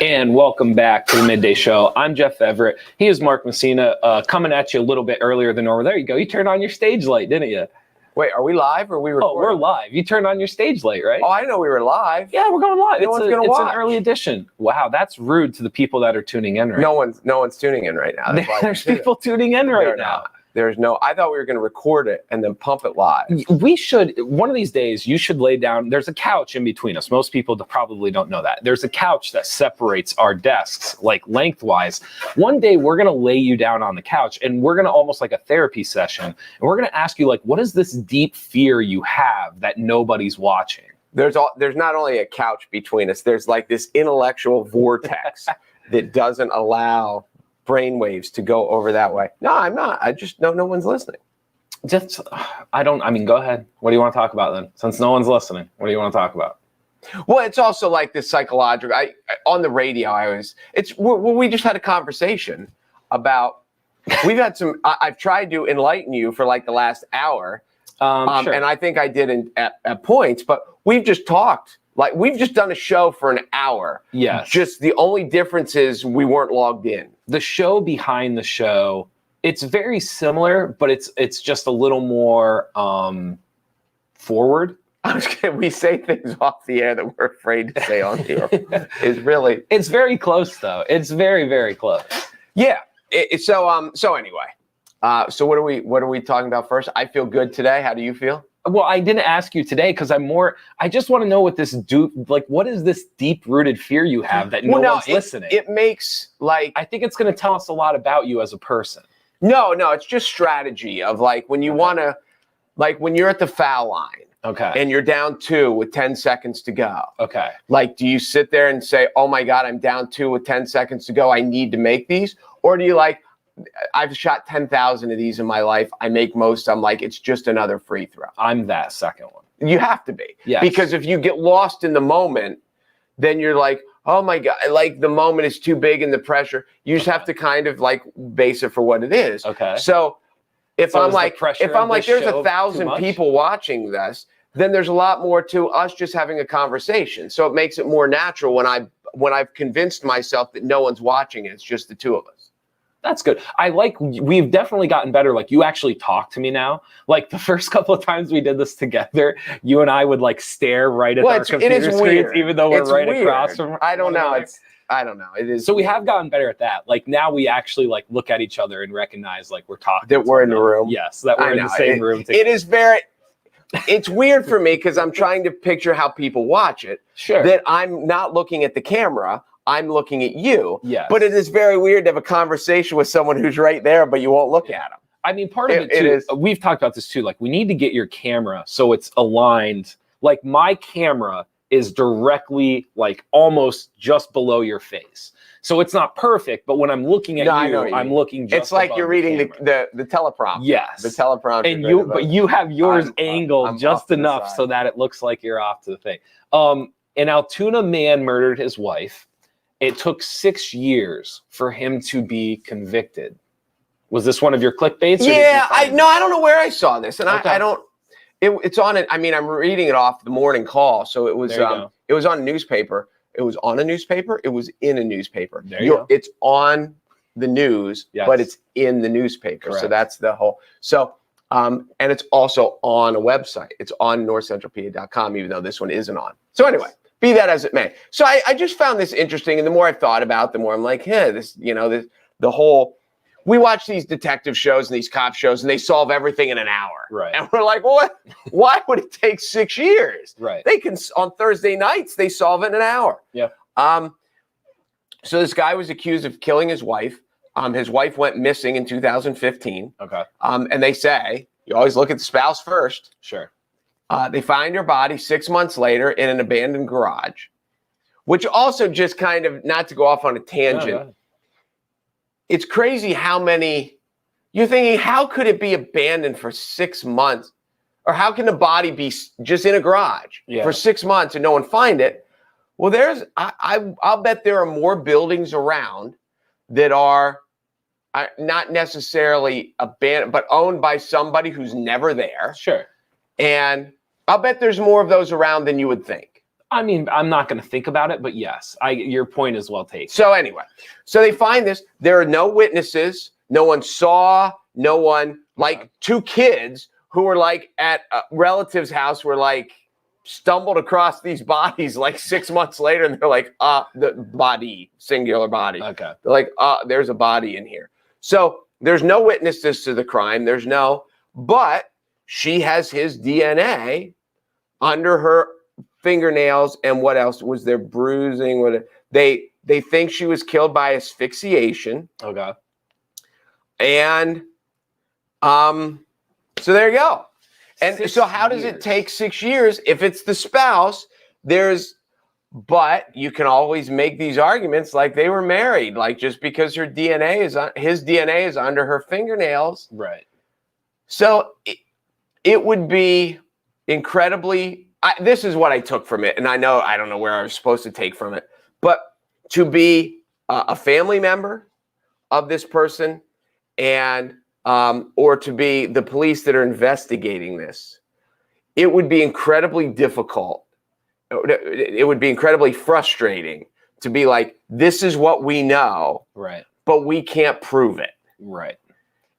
And welcome back to the Midday Show. I'm Jeff Everett. He is Mark Messina, coming at you a little bit earlier than normal. There you go. You turned on your stage light, didn't you? Wait, are we live or are we recording? Oh, we're live. You turned on your stage light, right? Oh, I didn't know we were live. Yeah, we're going live. No one's gonna watch. It's an early edition. Wow, that's rude to the people that are tuning in right now. No one's tuning in right now. There's people tuning in right now. There's no, I thought we were going to record it and then pump it live. We should, one of these days, you should lay down, there's a couch in between us. Most people probably don't know that. There's a couch that separates our desks, like lengthwise. One day, we're going to lay you down on the couch and we're going to almost like a therapy session. And we're going to ask you, like, what is this deep fear you have that nobody's watching? There's not only a couch between us, there's like this intellectual vortex that doesn't allow brainwaves to go over that way. No, I'm not. I just know no one's listening. Go ahead. What do you want to talk about then? Since no one's listening, what do you want to talk about? Well, it's also like this psychological, on the radio, we just had a conversation about, I've tried to enlighten you for like the last hour. Sure. And I think I did at points, but we've just talked. Like, we've just done a show for an hour. Yes. Just the only difference is we weren't logged in. The show behind the show, it's very similar, but it's just a little more forward. We say things off the air that we're afraid to say on the air. It's very close, though. It's very, very close. Yeah. So anyway, so what are we talking about first? I feel good today. How do you feel? Well, I didn't ask you today because I just want to know what what is this deep-rooted fear you have that no one's listening? It makes, like, I think it's going to tell us a lot about you as a person. No, it's just strategy of, like, when you want to, like, when you're at the foul line. Okay. And you're down 2 with 10 seconds to go. Okay. Like, do you sit there and say, oh my God, I'm down 2 with 10 seconds to go, I need to make these? Or do you, like, I've shot 10,000 of these in my life. I make most. I'm like, it's just another free throw. I'm that second one. You have to be. Yes. Because if you get lost in the moment, then you're like, oh my God, like the moment is too big and the pressure. You just have to kind of like base it for what it is. Okay. So if I'm like, there's 1,000 people watching this, then there's a lot more to us just having a conversation. So it makes it more natural when I've convinced myself that no one's watching it. It's just the two of us. That's good. We've definitely gotten better. Like, you actually talk to me now. Like, the first couple of times we did this together, you and I would like stare right at our computer screens, even though we're right across from. I don't know. It is. So we have gotten better at that. Like, now we actually like look at each other and recognize like we're talking. That we're in the room. Yes, that we're in the same room together. It is it's weird for me because I'm trying to picture how people watch it. Sure. That I'm not looking at the camera. I'm looking at you. Yes. But it is very weird to have a conversation with someone who's right there, but you won't look at them. I mean, part of it too, is, we've talked about this too, like, we need to get your camera so it's aligned. Like, my camera is directly, like, almost just below your face. So it's not perfect, but when I'm looking at I'm looking just It's like you're reading the teleprompter. Yes. The teleprompter. And but you have yours angled just enough so that it looks like you're off to the thing. An Altoona man murdered his wife. It took 6 years for him to be convicted. Was this one of your clickbaits? Yeah, I don't know where I saw this, and okay. I don't. It's on it. I mean, I'm reading it off the morning call, so it was. It was on a newspaper. It was on a newspaper. It was in a newspaper. It's on the news, but it's in the newspaper. Correct. So that's the whole. So, and it's also on a website. It's on NorthcentralPa.com, even though this one isn't on. So anyway. Be that as it may. So I just found this interesting, and the more I've thought about it, the more I'm like, we watch these detective shows and these cop shows, and they solve everything in an hour. Right. And we're like, what? Why would it take 6 years? Right. They can, on Thursday nights, they solve it in an hour. Yeah. So this guy was accused of killing his wife. His wife went missing in 2015. Okay. And they say, you always look at the spouse first. Sure. They find her body 6 months later in an abandoned garage, which also just kind of, not to go off on a tangent, it's crazy how many, you're thinking, how could it be abandoned for 6 months? Or how can the body be just in a garage for 6 months and no one find it? Well, I'll bet there are more buildings around that are not necessarily abandoned, but owned by somebody who's never there. Sure. And I'll bet there's more of those around than you would think. I mean, I'm not going to think about it, but yes, your point is well taken. So anyway, so they find this. There are no witnesses. No one saw. No one, like two kids who were like at a relative's house were like stumbled across these bodies like 6 months later, and they're like, the body, singular body. Okay. They're like, there's a body in here. So there's no witnesses to the crime. But she has his DNA under her fingernails. And what else was there? Bruising. They think she was killed by asphyxiation. Okay. And so there you go. And 6 so how does it take 6 years if it's the spouse? But you can always make these arguments like they were married, like just because his DNA is under her fingernails. Right. So it would be incredibly, this is what I took from it. And I don't know where I was supposed to take from it, but to be a family member of this person and, or to be the police that are investigating this, it would be incredibly difficult. It would be incredibly frustrating to be like, this is what we know, right? But we can't prove it. Right.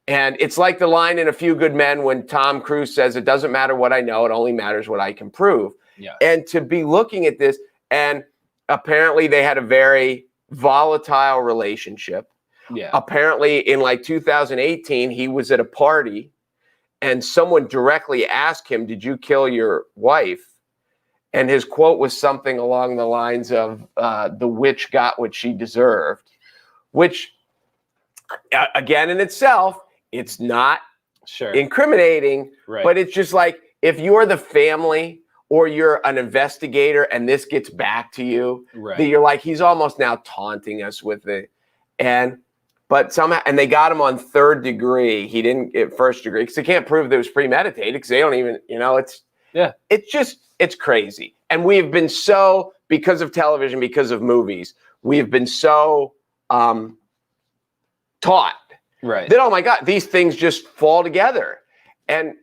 And it's like the line in A Few Good Men when Tom Cruise says, it doesn't matter what I know, it only matters what I can prove. Yeah. And to be looking at this, and apparently they had a very volatile relationship. Yeah. Apparently in like 2018, he was at a party and someone directly asked him, did you kill your wife? And his quote was something along the lines of, the witch got what she deserved, which again, in itself, it's not incriminating, right? But it's just like, if you're the family or you're an investigator and this gets back to you, right, that you're like, he's almost now taunting us with it. But somehow, and they got him on 3rd degree. He didn't get 1st degree because they can't prove that it was premeditated because they don't even, it's crazy. And we've been so, because of television, because of movies, we have been so taught that, oh my God, these things just fall together. And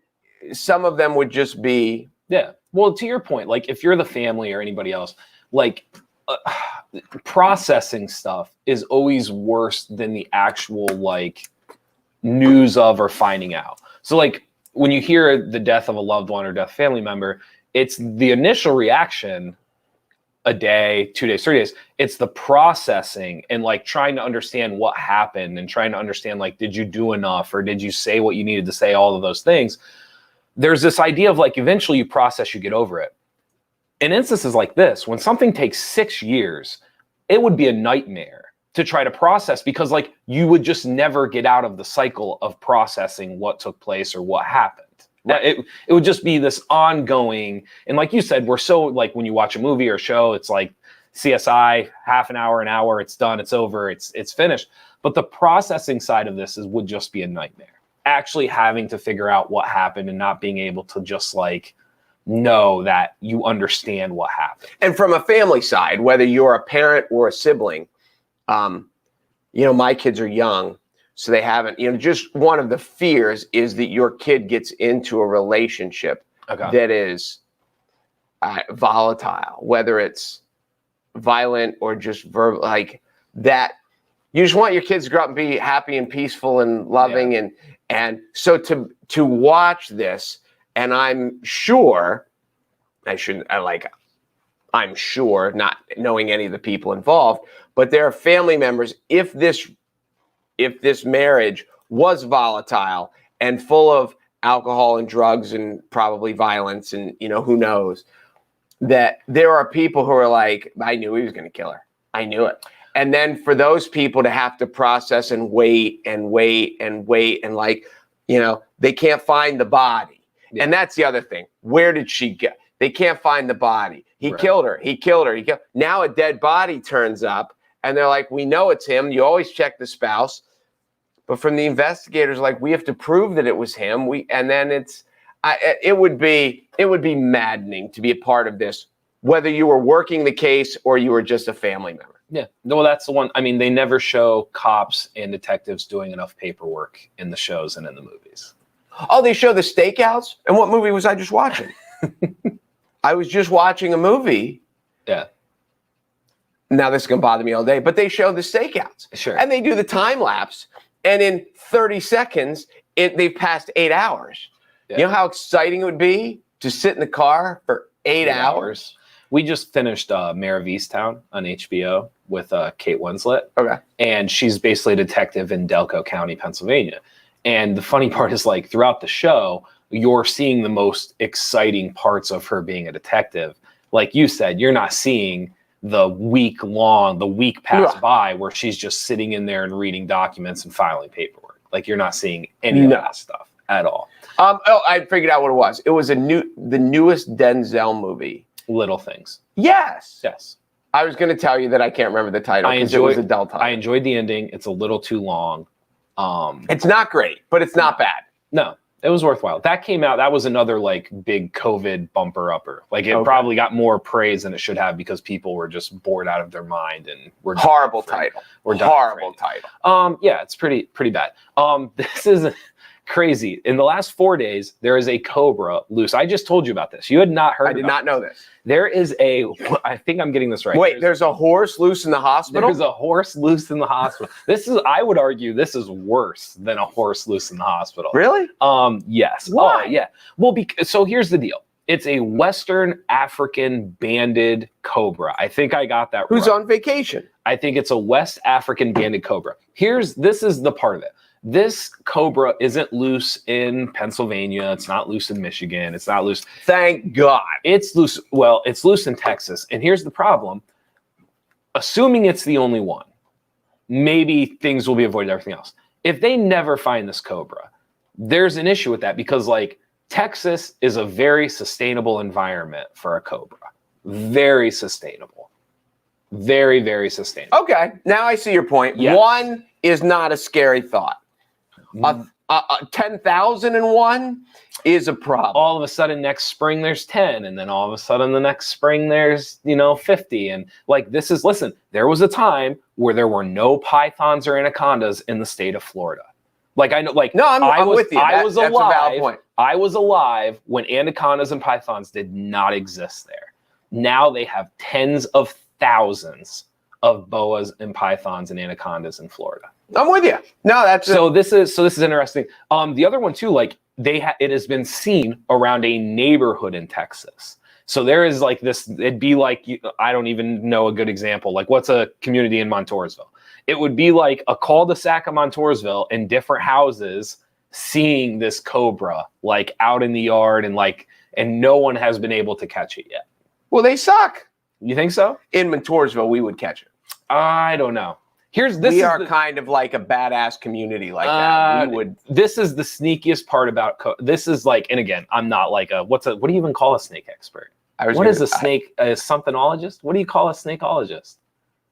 some of them would just be. Yeah. Well, to your point, like if you're the family or anybody else, like processing stuff is always worse than the actual like news of or finding out. So like when you hear the death of a loved one or death family member, it's the initial reaction, a day, 2 days, 3 days. It's the processing and like trying to understand what happened and trying to understand, like, did you do enough or did you say what you needed to say? All of those things. There's this idea of like, eventually you process, you get over it. In instances like this, when something takes 6 years, it would be a nightmare to try to process because like you would just never get out of the cycle of processing what took place or what happened. It would just be this ongoing, and like you said, we're so like when you watch a movie or a show, it's like CSI, half an hour, it's done, it's over, it's finished. But the processing side of this would just be a nightmare. Actually having to figure out what happened and not being able to just like know that you understand what happened. And from a family side, whether you're a parent or a sibling, my kids are young. So they haven't, just one of the fears is that your kid gets into a relationship that is volatile, whether it's violent or just verbal, like that. You just want your kids to grow up and be happy and peaceful and loving. And so to watch this, and I'm sure, I'm sure, not knowing any of the people involved, but there are family members, if this marriage was volatile and full of alcohol and drugs and probably violence and, who knows, that there are people who are like, I knew he was going to kill her. I knew it. And then for those people to have to process and wait and like, they can't find the body. Yeah. And that's the other thing. Where did she go? They can't find the body. He killed her. Now a dead body turns up and they're like, we know it's him. You always check the spouse. But from the investigators, like, we have to prove that it was him. It would be maddening to be a part of this, whether you were working the case or you were just a family member. Yeah, no, that's the one. I mean, they never show cops and detectives doing enough paperwork in the shows and in the movies. Oh, they show the stakeouts? And what movie was I just watching? I was just watching a movie Yeah. Now this is going to bother me all day, but they show the stakeouts. Sure. And they do the time lapse, and in 30 seconds, they've passed 8 hours. Yeah. You know how exciting it would be to sit in the car for 8 hours? We just finished Mayor of Easttown on HBO with Kate Winslet. Okay. And she's basically a detective in Delco County, Pennsylvania. And the funny part is, like, throughout the show, you're seeing the most exciting parts of her being a detective. Like you said, you're not seeing the week pass by where she's just sitting in there and reading documents and filing paperwork. Like, you're not seeing any of that stuff at all. I figured out what it was. It was the newest Denzel movie. Little Things. Yes. Yes. I was going to tell you that I can't remember the title because it was a Del title. I enjoyed the ending. It's a little too long. It's not great, but it's not bad. No, it was worthwhile. That came out. That was another like big COVID bumper upper. Like it probably got more praise than it should have because people were just bored out of their mind and were horrible title. Horrible title. Yeah, it's pretty bad. This is crazy. In the last 4 days, there is a cobra loose. I just told you about this. You had not heard. I did not know this. There is I think I'm getting this right. Wait, there's a horse loose in the hospital? There's a horse loose in the hospital. I would argue this is worse than a horse loose in the hospital. Really? Yes. Why? Yeah. Well, so here's the deal. It's a Western African banded cobra. I think I got that right. Who's on vacation? I think it's a West African banded cobra. This is the part of it. This cobra isn't loose in Pennsylvania. It's not loose in Michigan. It's not loose. Thank God. It's loose. Well, it's loose in Texas. And here's the problem. Assuming it's the only one, maybe things will be avoided, everything else. If they never find this cobra, there's an issue with that because, like, Texas is a very sustainable environment for a cobra. Very sustainable. Very, very sustainable. Okay. Now I see your point. Yes. One is not a scary thought. 10,001 is a problem. All of a sudden next spring there's 10, and then all of a sudden the next spring there's 50, and like listen, there was a time where there were no pythons or anacondas in the state of Florida. Like I know, like no, I'm with you. I was that's alive. A valid point. I was alive when anacondas and pythons did not exist there. Now they have tens of thousands of boas and pythons and anacondas in Florida. I'm with you. No, that's this is interesting. The other one too, like it has been seen around a neighborhood in Texas. So there is like this. It'd be like I don't even know a good example. Like what's a community in Montoursville? It would be like a cul-de-sac of Montoursville and different houses seeing this cobra like out in the yard and no one has been able to catch it yet. Well, they suck. You think so? In Montoursville, we would catch it. I don't know. We are kind of like a badass community like that. This is the sneakiest part about this is like, and again, I'm not like what do you even call a snake expert? What is a snake? A somethinologist? What do you call a snakeologist?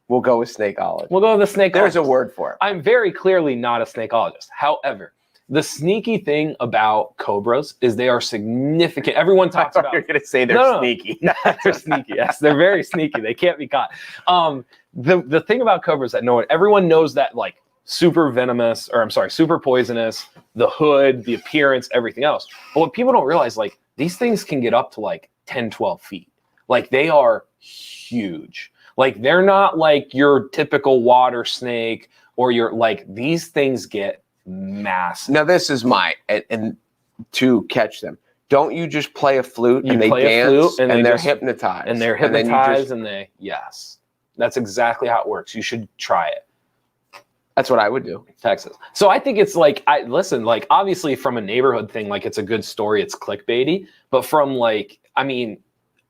We'll go with snakeologist. We'll go with the snakeologist. There's a word for it. I'm very clearly not a snakeologist. However, the sneaky thing about cobras is they are significant. Everyone talks about. You're going to say they're sneaky. No, they're sneaky. Yes, they're very sneaky. They can't be caught. The thing about cobras that everyone knows that like super poisonous, the hood, the appearance, everything else. But what people don't realize, like these things can get up to like 10, 12 feet. Like they are huge. Like they're not like your typical water snake or these things get massive. Now this is and to catch them. Don't you just play a flute and they dance and they're hypnotized? And they're hypnotized yes. That's exactly how it works. You should try it. That's what I would do. Texas. So I think it's like, obviously from a neighborhood thing, like it's a good story. It's clickbaity. But from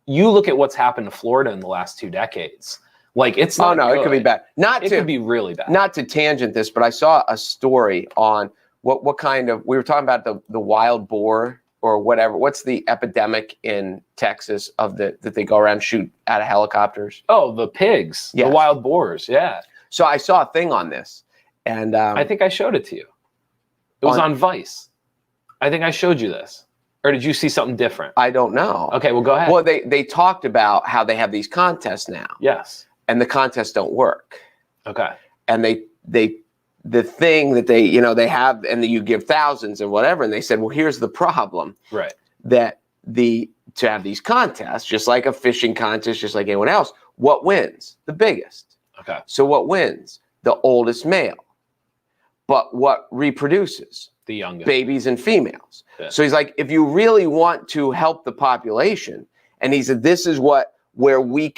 you look at what's happened to Florida in the last 2 decades. Like it's not it could be bad. It could be really bad. Not to tangent this, but I saw a story on what kind of, we were talking about the wild boar or whatever. What's the epidemic in Texas that they go around shoot out of helicopters? Oh, the pigs, yes. The wild boars. Yeah. So I saw a thing on this and I think I showed it to you. It was on Vice. I think I showed you this. Or did you see something different? I don't know. Okay, well, go ahead. Well, they talked about how they have these contests now. Yes. And the contests don't work. Okay. And the thing that they have, and that you give thousands and whatever, and they said, well, here's the problem. Right. That the to have these contests, just like a fishing contest, just like anyone else. What wins? The biggest. Okay. So what wins? The oldest male. But what reproduces? The youngest. Babies and females. Yeah. So he's like, if you really want to help the population, and he said, this is where we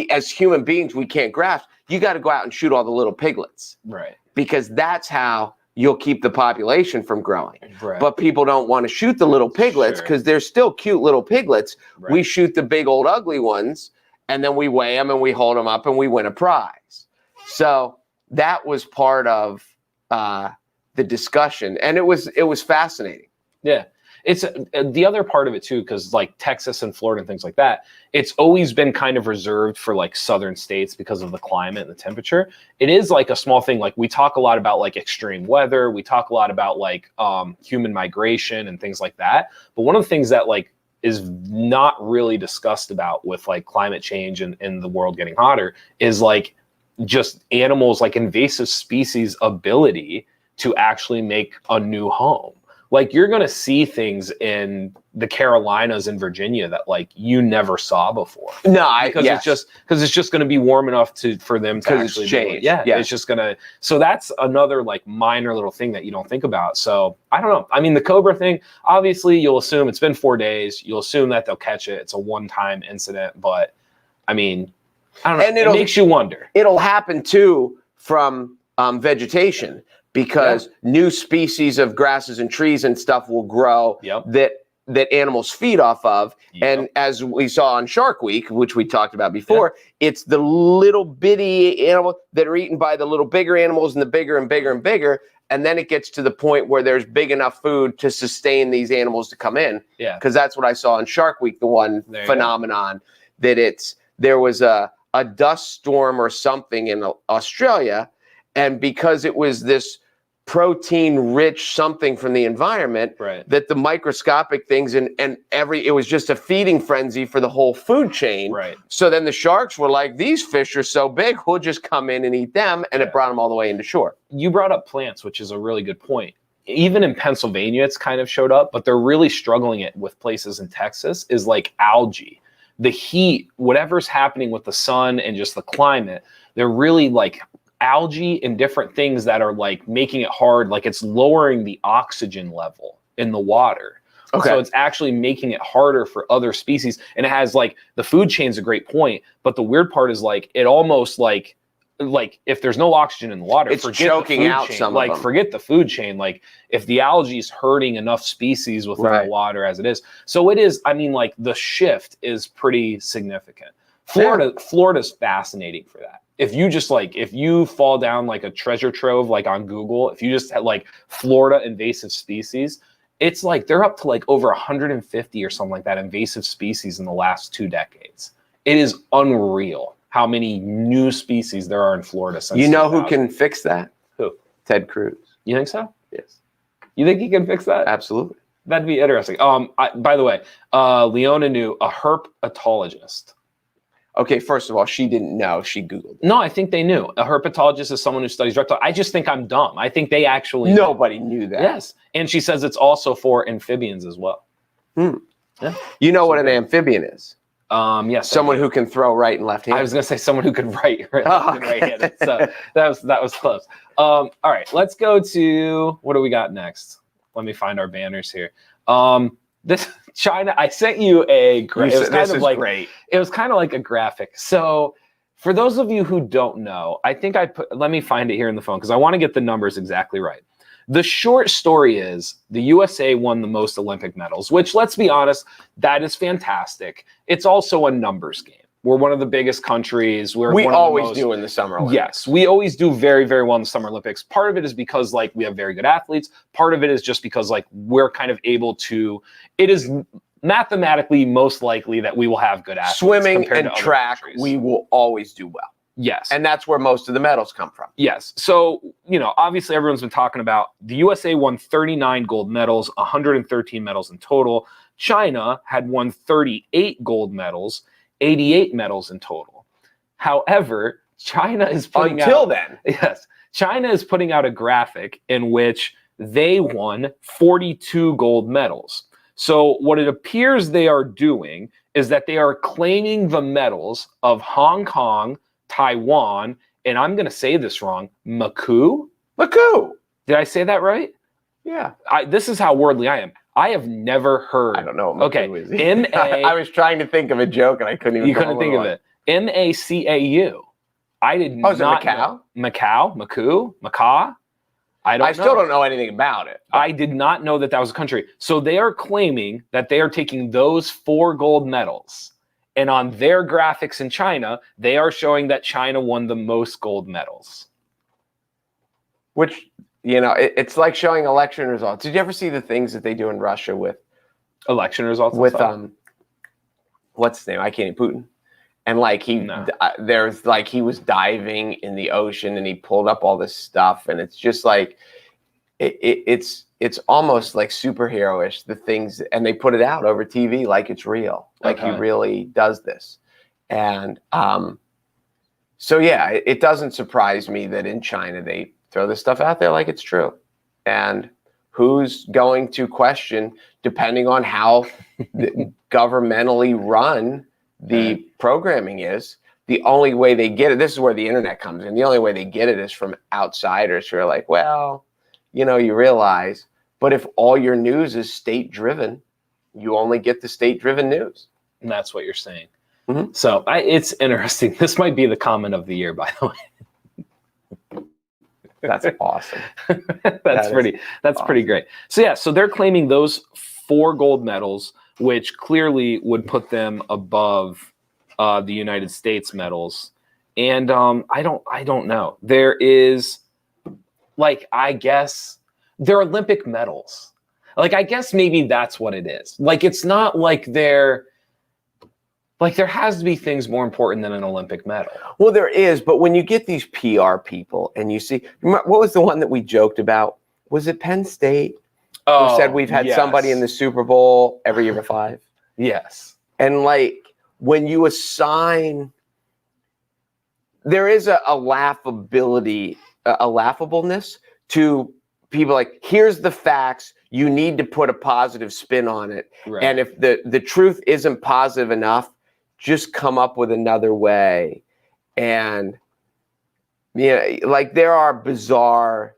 as human beings, we can't grasp. You got to go out and shoot all the little piglets. Right. Because that's how you'll keep the population from growing. Right. But people don't want to shoot the little piglets because they're still cute little piglets. Right. We shoot the big old ugly ones, and then we weigh them and we hold them up and we win a prize. So that was part of the discussion, and it was fascinating. Yeah. It's the other part of it too, because like Texas and Florida and things like that, it's always been kind of reserved for like southern states because of the climate and the temperature. It is like a small thing. Like we talk a lot about like extreme weather. We talk a lot about like human migration and things like that. But one of the things that like is not really discussed about with like climate change and the world getting hotter is like just animals, like invasive species ability to actually make a new home. Like you're going to see things in the Carolinas and Virginia that like you never saw before. No, because it's just going to be warm enough for them to actually change. Yeah, it's just going to. So that's another like minor little thing that you don't think about. So I don't know. I mean, the Cobra thing, obviously you'll assume it's been 4 days. You'll assume that they'll catch it. It's a one-time incident, but I mean, I don't know. And it makes you wonder. It'll happen too from vegetation. Because new species of grasses and trees and stuff will grow that animals feed off of. And as we saw on Shark Week, which we talked about before, it's the little bitty animals that are eaten by the little bigger animals and the bigger and bigger and bigger. And then it gets to the point where there's big enough food to sustain these animals to come in. Yeah. Because that's what I saw on Shark Week, the one phenomenon that there was a dust storm or something in Australia. And because it was this protein-rich something from the environment, that the microscopic things and it was just a feeding frenzy for the whole food chain. Right. So then the sharks were like, these fish are so big, we'll just come in and eat them, and it brought them all the way into shore. You brought up plants, which is a really good point. Even in Pennsylvania, it's kind of showed up, but they're really struggling it with places in Texas is like algae. The heat, whatever's happening with the sun and just the climate, they're really like algae and different things that are like making it hard, like it's lowering the oxygen level in the water. Okay. So it's actually making it harder for other species. And it has like the food chain's a great point, but the weird part is like it almost like if there's no oxygen in the water, it's choking out some of them. Forget the food chain. Like if the algae is hurting enough species within the water as it is. So it is, I mean, like the shift is pretty significant. Florida's fascinating for that. If you fall down like a treasure trove, like on Google, if you just had like Florida invasive species, it's like they're up to like over 150 or something like that invasive species in the last 2 decades. It is unreal how many new species there are in Florida. Since you know who can fix that? Who? Ted Cruz. You think so? Yes. You think he can fix that? Absolutely. That'd be interesting. By the way, Leona knew a herpetologist. Okay, first of all, she didn't know. She Googled it. No, I think they knew. A herpetologist is someone who studies reptiles. I just think I'm dumb. I think they actually Nobody knew that. Yes. And she says it's also for amphibians as well. Yeah. You know what an amphibian is? Yes. Someone who can throw right and left hand. I was going to say someone who could right handed. So that was close. All right, let's go to, what do we got next? Let me find our banners here. This China, I sent you a graphic. It was kind of like a graphic. So for those of you who don't know, I think let me find it here in the phone because I want to get the numbers exactly right. The short story is the USA won the most Olympic medals, which, let's be honest, that is fantastic. It's also a numbers game. We're one of the biggest countries. We always do in the Summer Olympics. Yes, we always do very, very well in the Summer Olympics. Part of it is because like we have very good athletes. Part of it is just because like we're kind of able to, it is mathematically most likely that we will have good athletes. Swimming and track, we will always do well. Yes. And that's where most of the medals come from. Yes. So, obviously everyone's been talking about the USA won 39 gold medals, 113 medals in total. China had won 38 gold medals, 88 medals in total. However, China is putting China is putting out a graphic in which they won 42 gold medals. So what it appears they are doing is that they are claiming the medals of Hong Kong, Taiwan, and I'm going to say this wrong, Macau? Did I say that right? Yeah. This is how worldly I am. I have never heard. I don't know what Macau is. M-A. I was trying to think of a joke and I couldn't even. You couldn't think of it. M-A-C-A-U. I did not. Oh, is it Macau? Macau? I still don't know anything about it. I did not know that was a country. So they are claiming that they are taking those 4 gold medals, and on their graphics in China, they are showing that China won the most gold medals. Which, it's like showing election results. Did you ever see the things that they do in Russia with election results? With what's his name? I can't. Putin. And like he was diving in the ocean and he pulled up all this stuff, and it's just like it's almost like superhero-ish, the things, and they put it out over TV like it's real, like he really does this. And so yeah, it doesn't surprise me that in China they throw this stuff out there like it's true. And who's going to question, depending on how governmentally run the programming is, the only way they get it, this is where the internet comes in, the only way they get it is from outsiders who are like, well, you realize, but if all your news is state-driven, you only get the state-driven news. And that's what you're saying. Mm-hmm. So it's interesting. This might be the comment of the year, by the way. That's awesome. That's pretty great. So yeah, so they're claiming those 4 gold medals, which clearly would put them above the United States medals. And I don't know. There is, like, I guess they're Olympic medals. Like, I guess maybe that's what it is. Like, it's not like there has to be things more important than an Olympic medal. Well, there is, but when you get these PR people and you see, what was the one that we joked about? Was it Penn State? Who said we've had somebody in the Super Bowl every year for 5? Yes. And like, when you assign, there is a laughability, a laughableness to people. Like, here's the facts. You need to put a positive spin on it. Right. And if the truth isn't positive enough, just come up with another way. And like, there are bizarre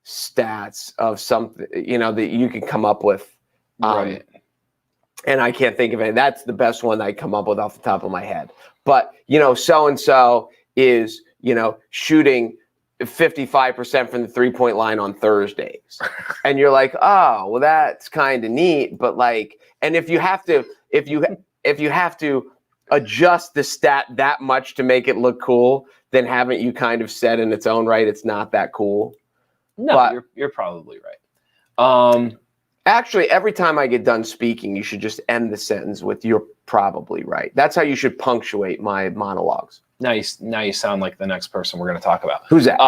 stats of something, that you can come up with. Right. And I can't think of it. That's the best one that I come up with off the top of my head. But, so-and-so is, shooting 55% from the 3-point line on Thursdays. And you're like, oh, well, that's kind of neat. But like, and if you have to adjust the stat that much to make it look cool, then haven't you kind of said in its own right, it's not that cool? No, but you're probably right. Actually, every time I get done speaking, you should just end the sentence with "you're probably right." That's how you should punctuate my monologues. Now you sound like the next person we're going to talk about. Who's that?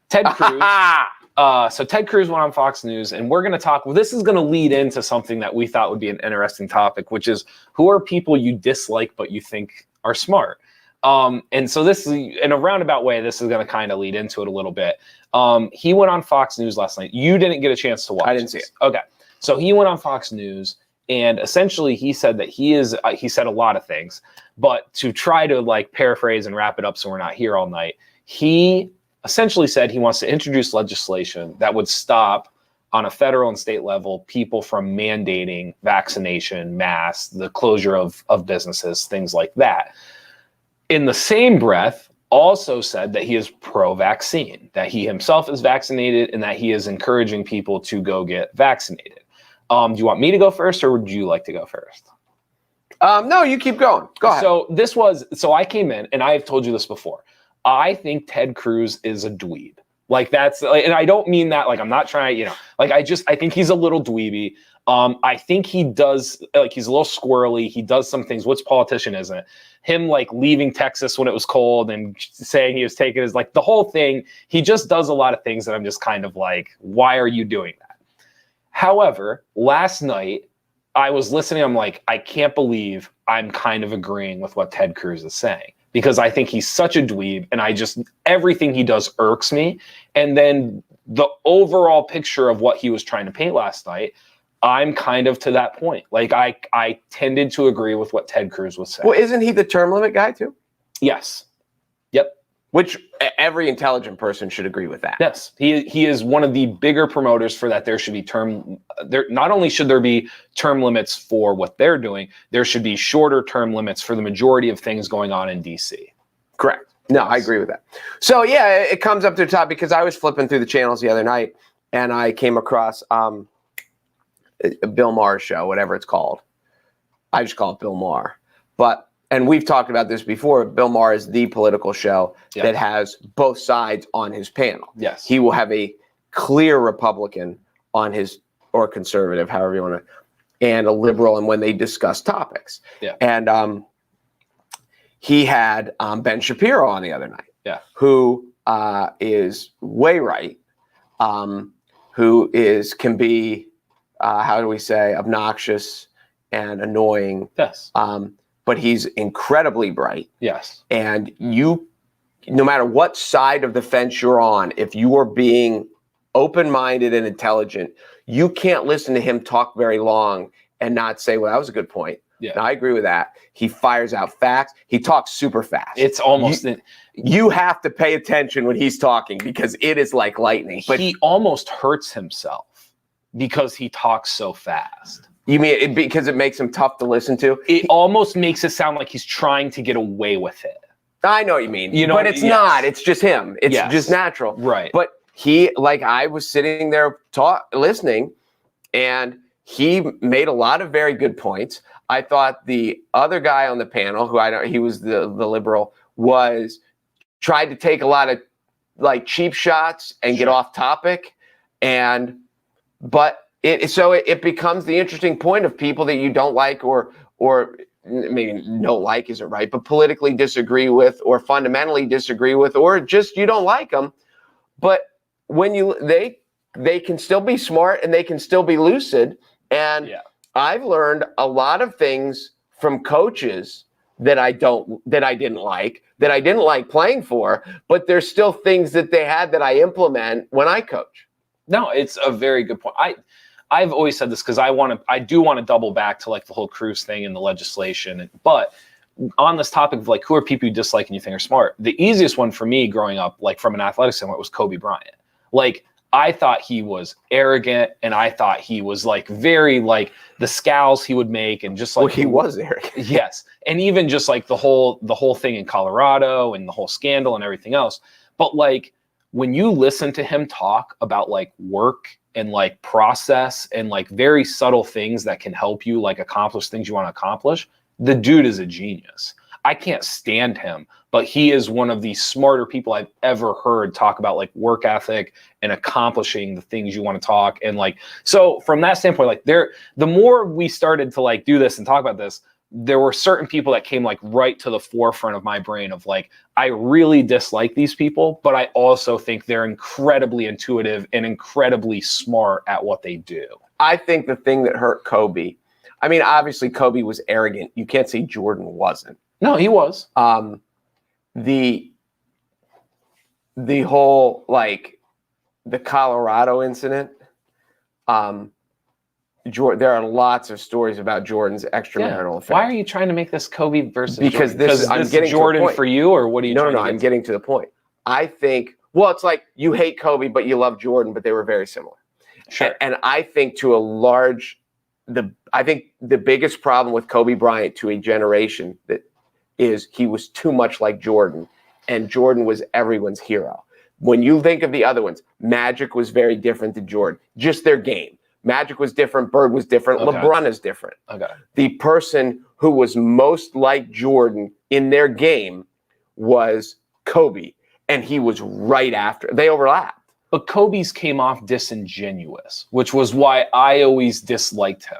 Ted Cruz. So Ted Cruz went on Fox News, and we're going to talk. Well, this is going to lead into something that we thought would be an interesting topic, which is, who are people you dislike but you think are smart? And so this is, in a roundabout way, this is going to kind of lead into it a little bit. He went on Fox News last night. You didn't get a chance to watch. I didn't see it. Okay. So he went on Fox News, and essentially he said that he said a lot of things, but to try to like paraphrase and wrap it up so we're not here all night, he essentially said he wants to introduce legislation that would stop, on a federal and state level, people from mandating vaccination, masks, the closure of businesses, things like that. In the same breath, also said that he is pro-vaccine, that he himself is vaccinated, and that he is encouraging people to go get vaccinated. Do you want me to go first, or would you like to go first? No, you keep going. Go ahead. So I came in, and I have told you this before. I think Ted Cruz is a dweeb. Like, that's, and I don't mean that, like, I'm not trying, I think he's a little dweeby. I think he does, like, he's a little squirrely. He does some things. Which politician isn't? Him, like, leaving Texas when it was cold and saying he was taking his, like, the whole thing. He just does a lot of things that I'm just kind of like, why are you doing that? However, last night I was listening. I'm like, I can't believe I'm kind of agreeing with what Ted Cruz is saying, because I think he's such a dweeb, and everything he does irks me. And then the overall picture of what he was trying to paint last night, I'm kind of to that point. Like I tended to agree with what Ted Cruz was saying. Well, isn't he the term limit guy too? Yes. Yep. Which every intelligent person should agree with that. Yes, he is one of the bigger promoters for that. There should be not only should there be term limits for what they're doing, there should be shorter term limits for the majority of things going on in DC. Correct. No, I agree with that. So yeah, it comes up to the top because I was flipping through the channels the other night and I came across a Bill Maher show, whatever it's called. I just call it Bill Maher. And we've talked about this before. Bill Maher is the political show that has both sides on his panel. Yes. He will have a clear Republican on his, or conservative, however you want to, and a liberal, and when they discuss topics. Yeah. And he had Ben Shapiro on the other night, who is way right, who can be, how do we say, obnoxious and annoying. Yes. But he's incredibly bright. Yes. And you, no matter what side of the fence you're on, if you are being open-minded and intelligent, you can't listen to him talk very long and not say, well, that was a good point. Yeah. And I agree with that. He fires out facts. He talks super fast. It's almost... You have to pay attention when he's talking because it is like lightning. But he almost hurts himself because he talks so fast. You mean because it makes him tough to listen to? It almost makes it sound like he's trying to get away with it. I know what you mean. You know, but it's not. It's just him. It's just natural. Right. But I was sitting there listening, and he made a lot of very good points. I thought the other guy on the panel, he was the liberal, tried to take a lot of like cheap shots and get off topic, but it becomes the interesting point of people that you don't like or maybe no like isn't right, but politically disagree with or fundamentally disagree with, or just you don't like them. But when they can still be smart and they can still be lucid. And I've learned a lot of things from coaches that I didn't like playing for, but there's still things that they had that I implement when I coach. No, it's a very good point. I've always said this because I do want to double back to like the whole Cruz thing and the legislation. But on this topic of like, who are people you dislike and you think are smart? The easiest one for me growing up, like from an athletic standpoint, was Kobe Bryant. Like, I thought he was arrogant, and I thought he was like very like the scowls he would make, and just like he was arrogant. Yes, and even just like the whole thing in Colorado and the whole scandal and everything else. But like when you listen to him talk about like work and like process and like very subtle things that can help you like accomplish things you want to accomplish, the dude is a genius. I can't stand him, but he is one of the smarter people I've ever heard talk about like work ethic and accomplishing the things you want to talk. And like, so from that standpoint, like the more we started to like do this and talk about this, there were certain people that came like right to the forefront of my brain of like, I really dislike these people, but I also think they're incredibly intuitive and incredibly smart at what they do. I think the thing that hurt Kobe, I mean, obviously Kobe was arrogant. You can't say Jordan wasn't. No, he was. The whole like the Colorado incident. There are lots of stories about Jordan's extramarital affairs. Why are you trying to make this Kobe versus because Jordan? I'm getting Jordan to a point. For you, or what are you? No, I'm getting to the point. I think. Well, it's like you hate Kobe, but you love Jordan, but they were very similar. Sure. And I think I think the biggest problem with Kobe Bryant to a generation that is he was too much like Jordan, and Jordan was everyone's hero. When you think of the other ones, Magic was very different than Jordan. Just their game. Magic was different. Bird was different. Okay. LeBron is different. Okay. The person who was most like Jordan in their game was Kobe, and he was right after. They overlapped. But Kobe's came off disingenuous, which was why I always disliked him.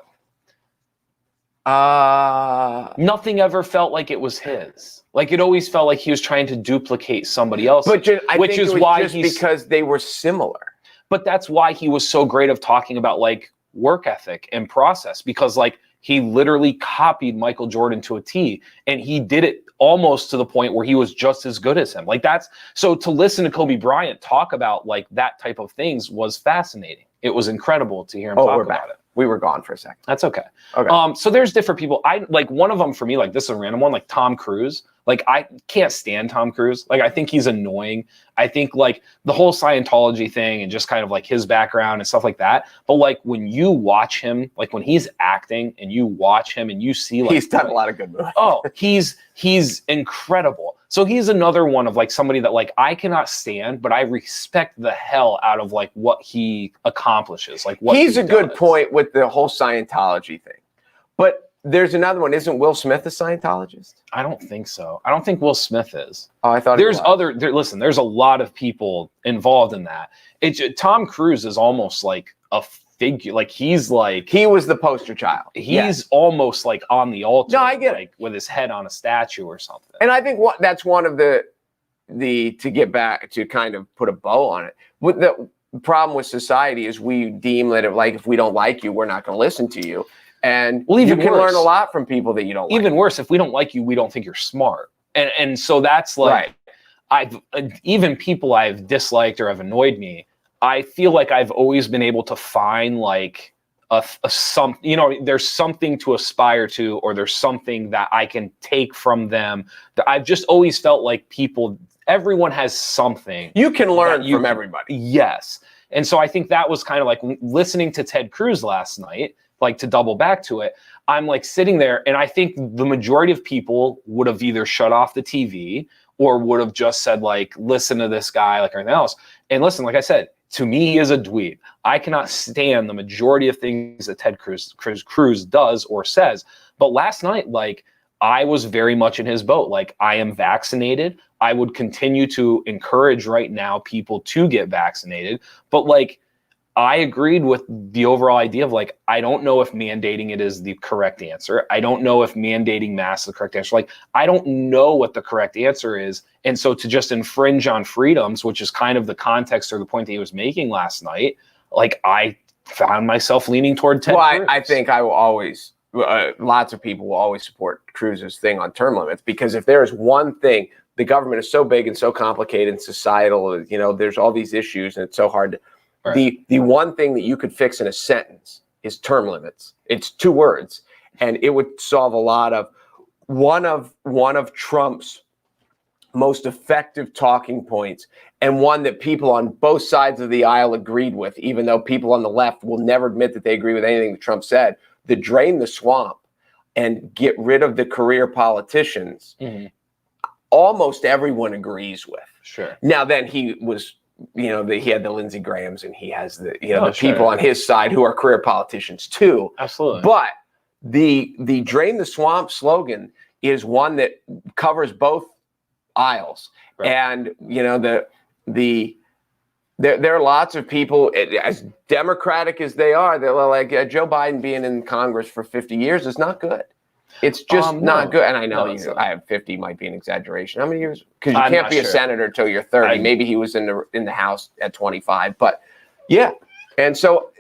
Nothing ever felt like it was his. Like it always felt like he was trying to duplicate somebody else. But I think it was just because they were similar. But that's why he was so great of talking about like work ethic and process, because like he literally copied Michael Jordan to a T, and he did it almost to the point where he was just as good as him. Like so to listen to Kobe Bryant talk about like that type of things was fascinating. It was incredible to hear him talk about it. We were gone for a second. That's okay. Okay. So there's different people. I like one of them for me, like this is a random one, like Tom Cruise. Like I can't stand Tom Cruise. Like I think he's annoying. I think like the whole Scientology thing and just kind of like his background and stuff like that. But like when you watch him, like when he's acting and you watch him and you see like he's done a lot of good movies. Oh, he's incredible. So he's another one of like somebody that like I cannot stand, but I respect the hell out of like what he accomplishes. Like what he's he a good does. point with the whole Scientology thing. But there's another one. Isn't Will Smith a Scientologist? I don't think so. I don't think Will Smith is. Oh, I thought there's other. Listen, there's a lot of people involved in that. Tom Cruise is almost like a figure. Like he was the poster child. He's almost like on the altar. No, I get like with his head on a statue or something. And I think that's one of the to get back to kind of put a bow on it. With the problem with society is we deem that if we don't like you, we're not going to listen to you. And you can learn a lot from people that you don't like. Even worse, if we don't like you, we don't think you're smart. And so that's like, even people I've disliked or have annoyed me, I feel like I've always been able to find like there's something to aspire to, or there's something that I can take from them. I've just always felt like everyone has something. You can learn from everybody. Yes. And so I think that was kind of like listening to Ted Cruz last night. Like to double back to it, I'm like sitting there and I think the majority of people would have either shut off the TV or would have just said like, listen to this guy like everything else. And listen, like I said, to me, he is a dweeb. I cannot stand the majority of things that Ted Cruz does or says. But last night, like I was very much in his boat. Like I am vaccinated. I would continue to encourage right now people to get vaccinated. But like, I agreed with the overall idea of like, I don't know if mandating it is the correct answer. I don't know if mandating masks is the correct answer. Like, I don't know what the correct answer is. And so to just infringe on freedoms, which is kind of the context or the point that he was making last night, like I found myself leaning toward Ted Cruz. I think I will always, lots of people will always support Cruz's thing on term limits, because if there is one thing, the government is so big and so complicated and societal, there's all these issues and it's so hard to, the one thing that you could fix in a sentence is term limits. It's 2 words, and it would solve a lot of one of Trump's most effective talking points, and one that people on both sides of the aisle agreed with, even though people on the left will never admit that they agree with anything that Trump said. The drain the swamp and get rid of the career politicians. Mm-hmm. Almost everyone agrees with. Sure. Now then he was. He had the Lindsey Grahams and he has the people on his side who are career politicians too. Absolutely. But the drain the swamp slogan is one that covers both aisles. Right. And there are lots of people, as democratic as they are, they're like Joe Biden being in Congress for 50 years is not good. It's just not good. And I know I have 50 might be an exaggeration. How many years? Because you can't be a senator until you're 30. Maybe he was in the House at 25. But yeah. And so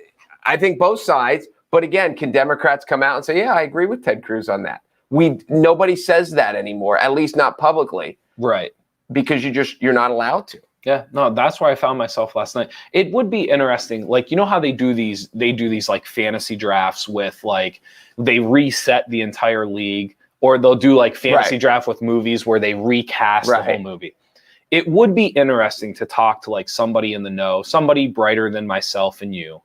I think both sides. But again, can Democrats come out and say, yeah, I agree with Ted Cruz on that? Nobody says that anymore, at least not publicly. Right. Because you're not allowed to. Yeah, no, that's where I found myself last night. It would be interesting, like how they do these like fantasy drafts with like they reset the entire league, or they'll do like fantasy draft with movies where they recast the whole movie. It would be interesting to talk to like somebody in the know, somebody brighter than myself and you,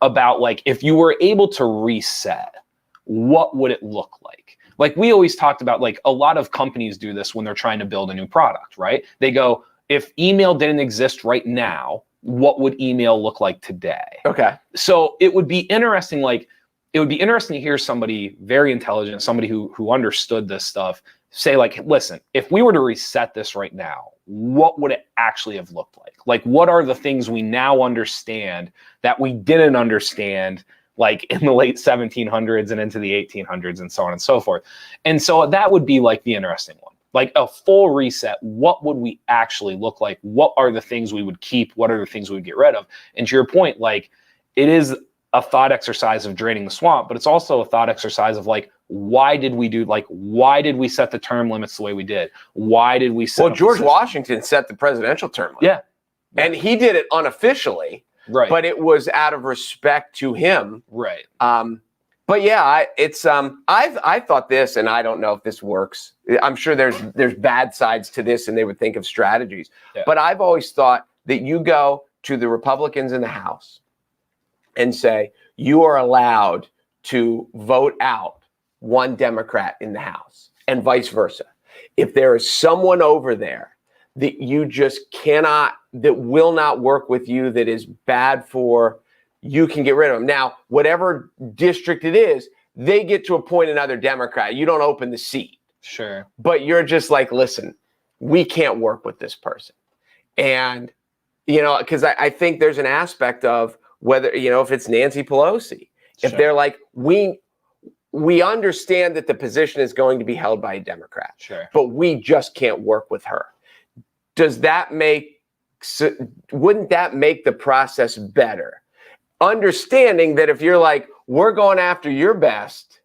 about like if you were able to reset, what would it look like? Like we always talked about, like a lot of companies do this when they're trying to build a new product, right? They go, if email didn't exist right now, what would email look like today? Okay. So it would be interesting, to hear somebody very intelligent, somebody who understood this stuff, say like, listen, if we were to reset this right now, what would it actually have looked like? Like, what are the things we now understand that we didn't understand like in the late 1700s and into the 1800s and so on and so forth? And so that would be like the interesting one. Like a full reset, what would we actually look like? What are the things we would keep? What are the things we would get rid of? And to your point, like it is a thought exercise of draining the swamp, but it's also a thought exercise of like, why did we set the term limits the way we did? Why did we set George Washington set the presidential term limit. Yeah. And he did it unofficially. Right. But it was out of respect to him. Right. But yeah, I thought this, and I don't know if this works. I'm sure there's bad sides to this, and they would think of strategies. Yeah. But I've always thought that you go to the Republicans in the House and say, you are allowed to vote out one Democrat in the House, and vice versa. If there is someone over there that you just cannot, that will not work with you, that is bad for, you can get rid of them. Now, whatever district it is, they get to appoint another Democrat. You don't open the seat. Sure. But you're just like, listen, we can't work with this person. And, you know, because I think there's an aspect of whether, you know, if it's Nancy Pelosi, if they're like, we understand that the position is going to be held by a Democrat, but we just can't work with her. Does that wouldn't that make the process better? Understanding that if you're like, we're going after your best,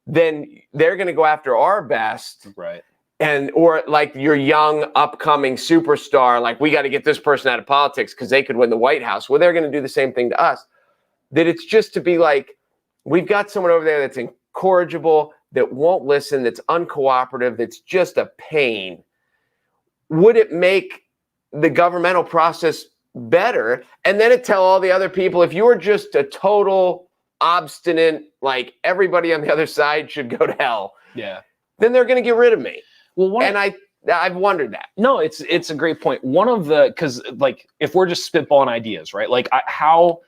then they're going to go after our best. Right. And, or like your young upcoming superstar, like we got to get this person out of politics because they could win the White House. Well, they're going to do the same thing to us. That it's just to be like, we've got someone over there that's incorrigible, that won't listen, that's uncooperative, that's just a pain. Would it make the governmental process better? And then it tell all the other people, if you're just a total obstinate, like everybody on the other side should go to hell. Yeah. Then they're going to get rid of me. Well, and I've wondered that. No, it's a great point. One of the, because like if we're just spitballing ideas, right? Like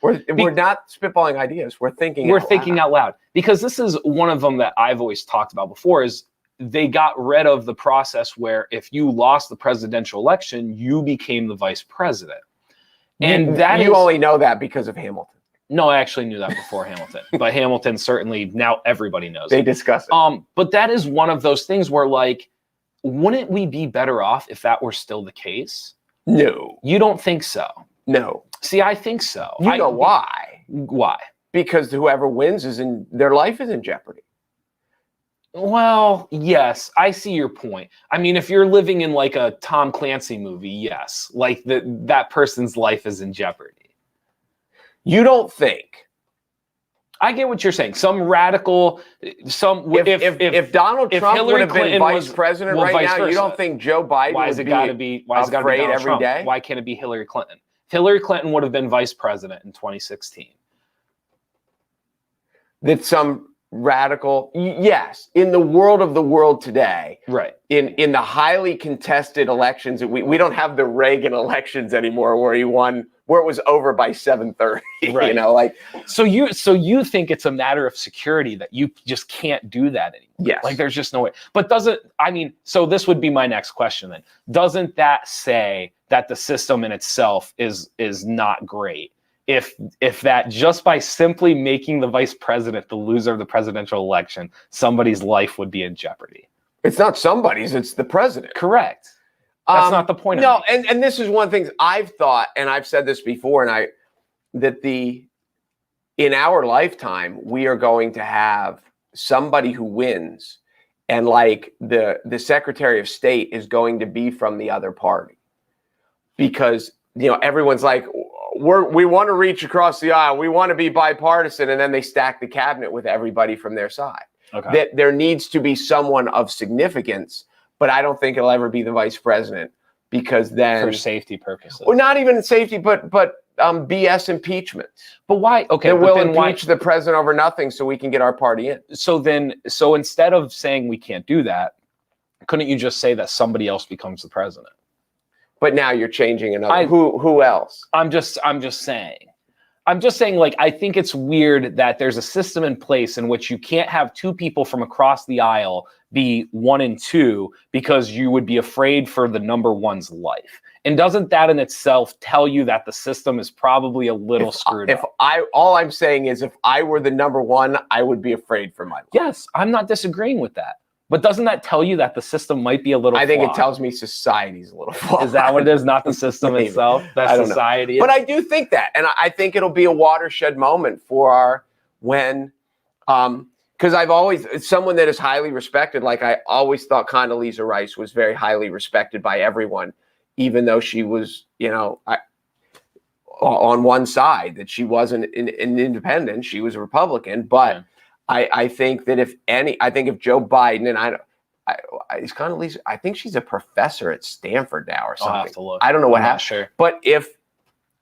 we're not spitballing ideas. We're thinking out loud. Because this is one of them that I've always talked about before is they got rid of the process where if you lost the presidential election, you became the vice president. And you only know that because of Hamilton. No, I actually knew that before Hamilton, but Hamilton certainly now everybody knows. They discuss it. But that is one of those things where like, wouldn't we be better off if that were still the case? No. You don't think so? No. See, I think so. You know why? Why? Because whoever wins their life is in jeopardy. Well, yes, I see your point. I mean, if you're living in like a Tom Clancy movie, yes, like that person's life is in jeopardy. You don't think? I get what you're saying. Some radical, if Donald Trump would have been vice president right now, you don't think Joe Biden would be afraid every day? Why can't it be Hillary Clinton? Hillary Clinton would have been vice president in 2016. That some radical, yes, in the world today, right? In the highly contested elections, we don't have the Reagan elections anymore, where he won, where it was over by 7:30. Right. You know, like so you think it's a matter of security that you just can't do that anymore? Yes. Like there's just no way. But so this would be my next question then. Doesn't that say that the system in itself is not great? If that just by simply making the vice president the loser of the presidential election, somebody's life would be in jeopardy. It's not somebody's, it's the president. Correct. That's not the point. No, and this is one thing I've thought, and I've said this before, that in our lifetime, we are going to have somebody who wins, and like the Secretary of State is going to be from the other party. Because, you know, everyone's like, we want to reach across the aisle. We want to be bipartisan. And then they stack the cabinet with everybody from their side. Okay. That there needs to be someone of significance, but I don't think it'll ever be the vice president, because then for safety purposes, or not even safety, but BS impeachment. But why? Okay. Then we'll impeach the president over nothing so we can get our party in. So instead of saying we can't do that, couldn't you just say that somebody else becomes the president? But now you're changing another. Who else? I'm just saying, like, I think it's weird that there's a system in place in which you can't have two people from across the aisle be 1 and 2 because you would be afraid for the number one's life. And doesn't that in itself tell you that the system is probably a little screwed up? All I'm saying is, if I were the number one, I would be afraid for my life. Yes, I'm not disagreeing with that. But doesn't that tell you that the system might be a little flawed? I think it tells me society's a little flawed. Is that what it is? Not the system itself? That society is? But I do think that. And I think it'll be a watershed moment for because I've always, someone that is highly respected, like I always thought Condoleezza Rice was very highly respected by everyone, even though she was, you know, on one side, that she wasn't an independent, she was a Republican. But I think that if Joe Biden, and it's kind of least, I think she's a professor at Stanford now or something. I'll have to look. I don't know what I'm not happened. sure. But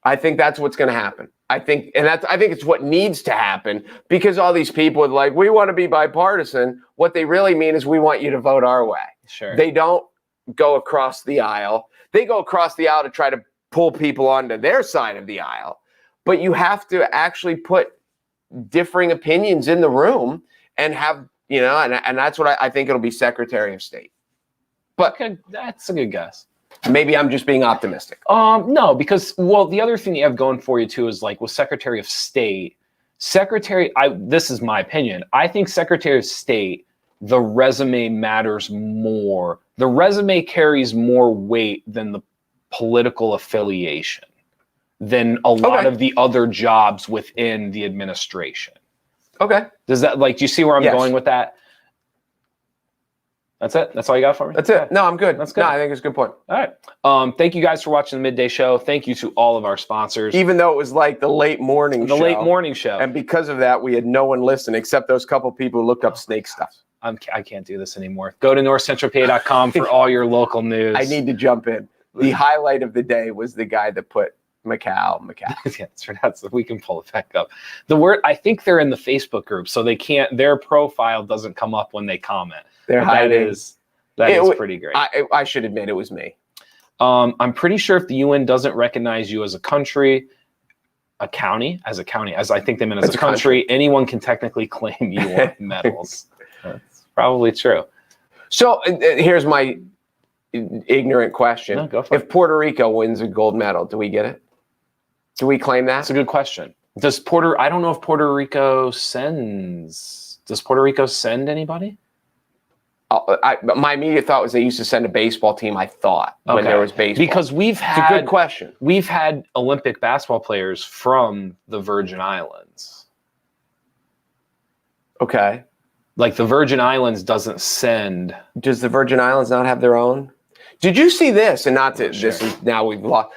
I think that's what's going to happen. I think it's what needs to happen, because all these people are like, we want to be bipartisan. What they really mean is we want you to vote our way. Sure. They don't go across the aisle. They go across the aisle to try to pull people onto their side of the aisle. But you have to actually put differing opinions in the room and have, and that's what I think it'll be Secretary of State. But that's a good guess. Maybe I'm just being optimistic. No, because, the other thing you have going for you too is like with Secretary of State, this is my opinion. I think Secretary of State, the resume matters more. The resume carries more weight than the political affiliation, than a lot of the other jobs within the administration. Okay. Does that, do you see where I'm going with that? That's it? That's all you got for me? That's it. No, I'm good. That's good. No, I think it's a good point. All right. Thank you guys for watching the Midday Show. Thank you to all of our sponsors. Even though it was like the late morning show. The late morning show. And because of that, we had no one listen except those couple people who looked up snake stuff. I can't do this anymore. Go to NorthcentralPa.com for all your local news. I need to jump in. The highlight of the day was the guy that put Macau. Yeah, we can pull it back up. I think they're in the Facebook group, so they can't. Their profile doesn't come up when they comment. They're hiding. That is pretty great. I should admit it was me. I'm pretty sure if the UN doesn't recognize you as a country, as I think they meant as a country, anyone can technically claim you on medals. That's probably true. So here's my ignorant question. No, go for it. If Puerto Rico wins a gold medal, do we get it? Do we claim that? That's a good question. I don't know if Puerto Rico sends. Does Puerto Rico send anybody? My immediate thought was they used to send a baseball team, I thought, when there was baseball. Because it's a good question. We've had Olympic basketball players from the Virgin Islands. Okay. Like the Virgin Islands doesn't send. Does the Virgin Islands not have their own? Did you see this? And not to, Sure. This is now we've lost.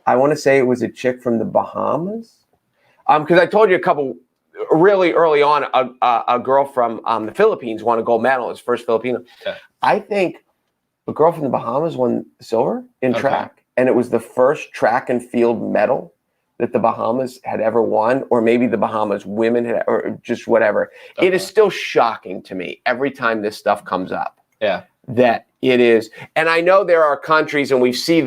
I want to say it was a chick from the Bahamas. Because I told you really early on, a girl from the Philippines won a gold medal. It was first Filipino. Okay. I think a girl from the Bahamas won silver in track. And it was the first track and field medal that the Bahamas had ever won, or maybe the Bahamas women had, or just whatever. Okay. It is still shocking to me every time this stuff comes up. Yeah. That it is. And I know there are countries, and we see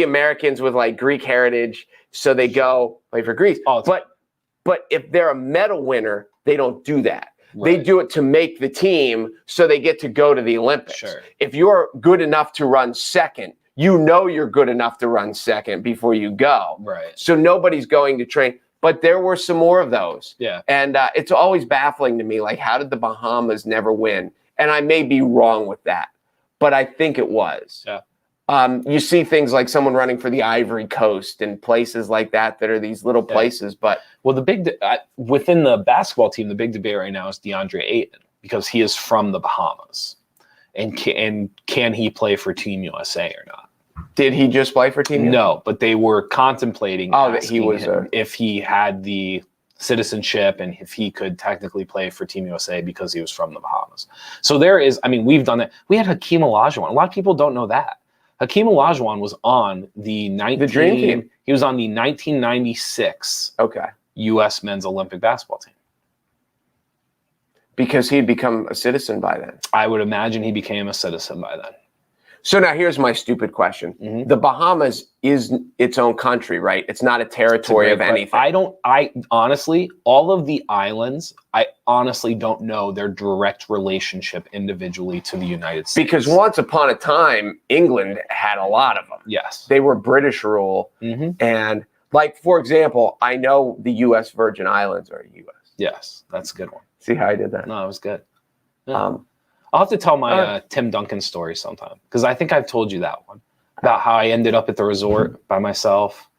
Americans with like Greek heritage, so they go play for Greece. But if they're a medal winner, they don't do that. Right. They do it to make the team so they get to go to the Olympics. Sure. If you're good enough to run second, you're good enough to run second before you go. Right. So nobody's going to train. But there were some more of those. Yeah. And it's always baffling to me, like, how did the Bahamas never win? And I may be wrong with that, but I think it was. Yeah. You see things like someone running for the Ivory Coast and places like that are these little places. But within the basketball team, the big debate right now is DeAndre Ayton, because he is from the Bahamas, and can he play for Team USA or not? Did he just play for Team USA? No, but they were contemplating that he was if he had the citizenship and if he could technically play for Team USA because he was from the Bahamas. So we've done that. We had Hakeem Olajuwon. A lot of people don't know that. Hakeem Olajuwon was on the Dream Team. He was on the 1996 U.S. men's Olympic basketball team. Because he'd become a citizen by then. I would imagine he became a citizen by then. So now here's my stupid question. Mm-hmm. The Bahamas is its own country, right? It's not a territory of anything. I honestly, all of the islands, I honestly don't know their direct relationship individually to the United States. Because once upon a time, England had a lot of them. Yes. They were British rule. Mm-hmm. And like, for example, I know the U.S. Virgin Islands are U.S. Yes, that's a good one. See how I did that? No, it was good. Yeah. I'll have to tell my Tim Duncan story sometime, because I think I've told you that one about how I ended up at the resort by myself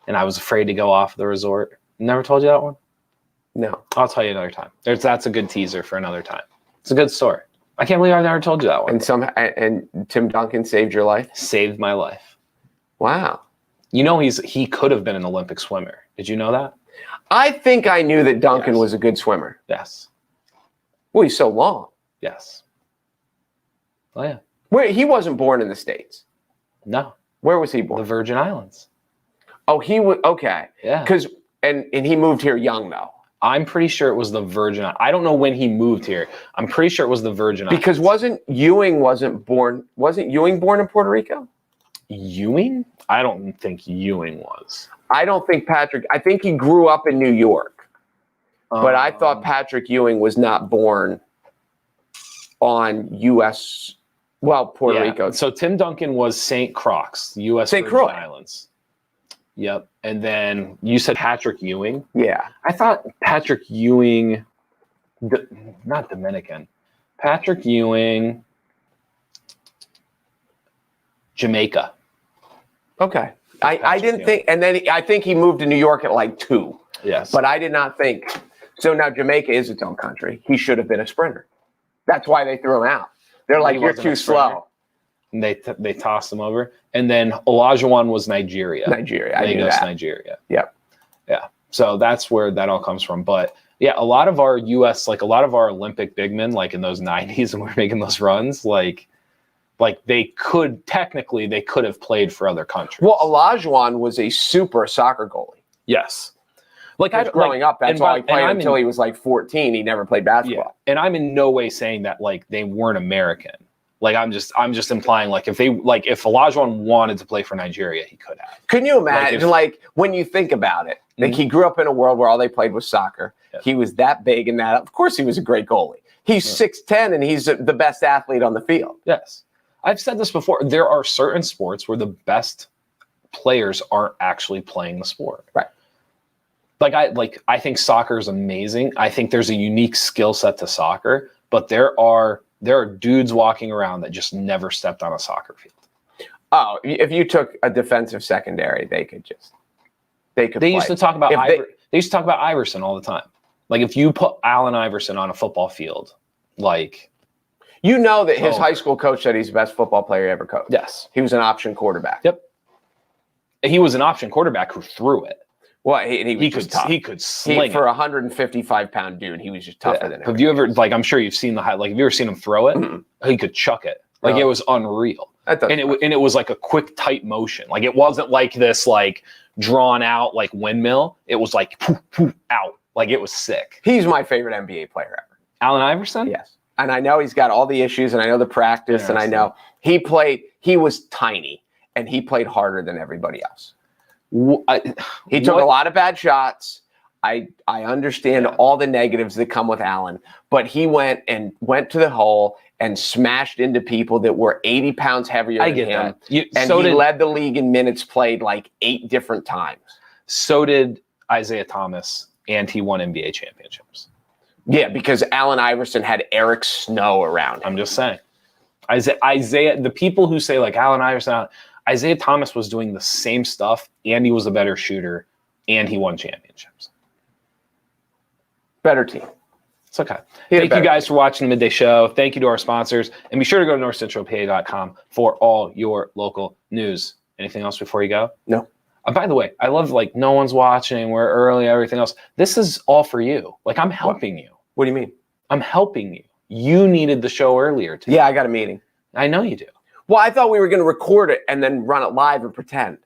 and I was afraid to go off the resort. Never told you that one? No. I'll tell you another time. That's a good teaser for another time. It's a good story. I can't believe I've never told you that one. And Tim Duncan saved your life? Saved my life. Wow. You know, he could have been an Olympic swimmer. Did you know that? I think I knew that Duncan Yes. was a good swimmer. Yes. Well, he's so long. Yes. Oh yeah. Where he wasn't born in the States. No. Where was he born? The Virgin Islands. Oh, he was okay. Yeah. Because and he moved here young though. I'm pretty sure it was the Virgin. I don't know when he moved here. I'm pretty sure it was the Virgin Islands. Because wasn't Ewing born in Puerto Rico? Ewing? I don't think Ewing was. I don't think Patrick. I think he grew up in New York, but I thought Patrick Ewing was not born on U.S. Well, Puerto Rico. So Tim Duncan was St. Croix, U.S. St. Virgin Croix. Islands. Yep. And then you said Patrick Ewing. Yeah. I thought Patrick Ewing, not Dominican. Patrick Ewing, Jamaica. Okay. I didn't think, and then I think he moved to New York at like 2. Yes. But I did not think. So now Jamaica is its own country. He should have been a sprinter. That's why they threw him out. They're like, you're too slow. And they tossed him over. And then Olajuwon was Nigeria. I knew that. Nigeria. Yep. Yeah. So that's where that all comes from. But yeah, a lot of our U.S., like a lot of our Olympic big men, like in those 90s when we were making those runs, like they could have played for other countries. Well, Olajuwon was a super soccer goalie. Yes. Like growing up, that's all he played until he was like 14. He never played basketball. Yeah. And I'm in no way saying that like they weren't American. Like I'm just implying like if Olajuwon wanted to play for Nigeria, he could have. Couldn't you imagine like when you think about it, like he grew up in a world where all they played was soccer. Yes. He was that big and that. Of course, he was a great goalie. He's 6'10" and he's the best athlete on the field. Yes. I've said this before. There are certain sports where the best players aren't actually playing the sport. Right. I think soccer is amazing. I think there's a unique skill set to soccer, but there are dudes walking around that just never stepped on a soccer field. Oh, if you took a defensive secondary, they could They used to talk about they used to talk about Iverson all the time. Like if you put Allen Iverson on a football field, like you know that his high school coach said he's the best football player he ever coached. Yes. He was an option quarterback. Yep. He was an option quarterback who threw it. Well, he could sling for a 155-pound dude. He was just tougher than everyone. Have you ever I'm sure you've seen have you ever seen him throw it? Mm-hmm. He could chuck it. Like it was unreal. And it was like a quick, tight motion. Like it wasn't like this like drawn out like windmill. It was like poof, poof, out. Like it was sick. He's my favorite NBA player ever. Allen Iverson? Yes. And I know he's got all the issues, and I know the practice, and I know he was tiny, and he played harder than everybody else. He took a lot of bad shots. I understand all the negatives that come with Allen, but he went to the hole and smashed into people that were 80 pounds heavier than him. He led the league in minutes played like 8 different times. So did Isaiah Thomas, and he won NBA championships. Yeah, because Allen Iverson had Eric Snow around him. I'm just saying. Isaiah, the people who say like Allen Iverson, Isaiah Thomas was doing the same stuff, and he was a better shooter, and he won championships. Better team. It's okay. Thank you guys for watching the Midday Show. Thank you to our sponsors. And be sure to go to NorthcentralPa.com for all your local news. Anything else before you go? No. By the way, I love like no one's watching, we're early, everything else. This is all for you. Like I'm helping you. What do you mean? I'm helping you. You needed the show earlier today. Yeah, I got a meeting. I know you do. Well, I thought we were going to record it and then run it live and pretend.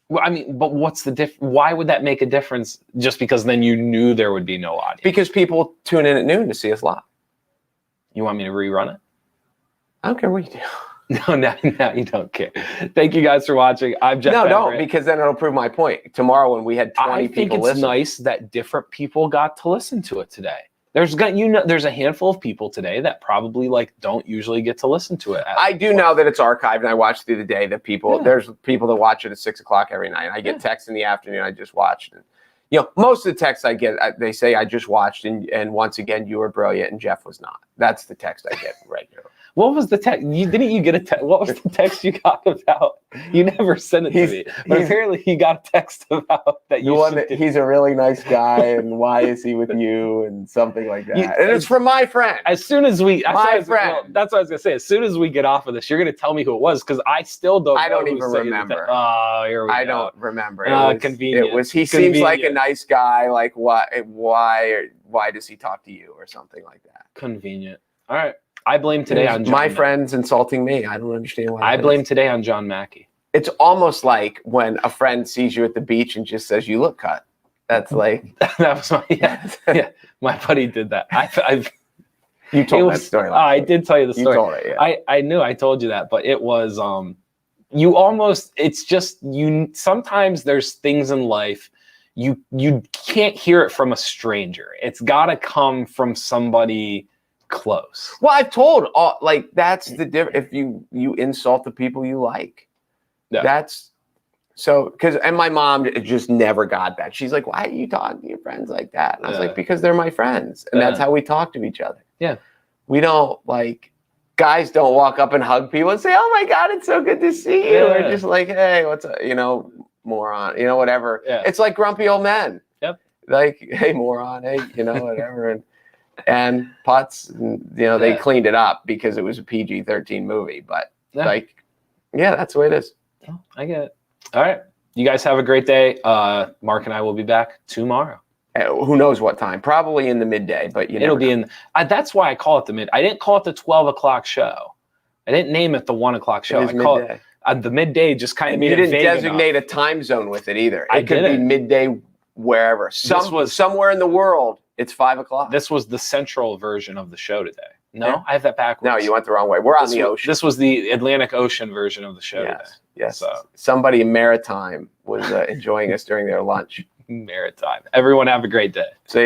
Well, I mean, but what's the why would that make a difference just because then you knew there would be no audience? Because people tune in at noon to see us live. You want me to rerun it? I don't care what you do. No, now you don't care. Thank you guys for watching. I'm Jeff. No, don't, because then it'll prove my point. Tomorrow when we had 20 people listen. I think it's nice that different people got to listen to it today. There's a handful of people today that probably like don't usually get to listen to it. I do know that it's archived, and I watched through the day that there's people that watch it at 6 o'clock every night. I get texts in the afternoon. I just watched, and most of the texts I get, they say I just watched, and once again you were brilliant, and Jeff was not. That's the text I get right now. What was the text? Didn't you get a text? What was the text you got about? You never sent it to me, but apparently you got a text about that. He's a really nice guy, and why is he with you, and something like that. And it's from my friend. As soon as we, friend. That's what I was gonna say. As soon as we get off of this, you're gonna tell me who it was because I still don't. I don't even remember. Oh, here we go. I don't remember. Convenient. It was. He seems like a nice guy. Like why does he talk to you or something like that? Convenient. All right. I blame today on John my friend's insulting me. I don't understand why. I blame today on John Mackey. It's almost like when a friend sees you at the beach and just says, "You look cut." That's like that was my yeah. My buddy did that. You told that story. I did tell you the story. You told it. Yeah. I knew I told you that, but it was you almost. It's just you. Sometimes there's things in life you can't hear it from a stranger. It's got to come from somebody close. Well, I've told like that's the difference. If you insult the people you like, that's so and my mom just never got that. She's like, why are you talking to your friends like that? And I was like, because they're my friends, and that's how we talk to each other. Yeah, we don't like guys don't walk up and hug people and say, oh my God, it's so good to see you. Or just like, hey, what's up? Moron, whatever. Yeah. It's like grumpy old men. Yep. Like, hey, moron, hey, whatever. And Putz, they cleaned it up because it was a PG-13 movie. But that's the way it is. Oh, I get it. All right. You guys have a great day. Mark and I will be back tomorrow. Who knows what time? Probably in the midday, but it'll be in. That's why I call it the mid. I didn't call it the 12 o'clock show. I didn't name it the 1 o'clock show. I call it the midday. Just kind of made it vague. You didn't designate a time zone with it either. It could be midday wherever. Somewhere in the world. It's 5 o'clock. This was the central version of the show today. No, I have that backwards. No, you went the wrong way. We're on the ocean. This was the Atlantic Ocean version of the show today. Yes. So. Somebody in Maritime was enjoying us during their lunch. Maritime. Everyone have a great day. See ya.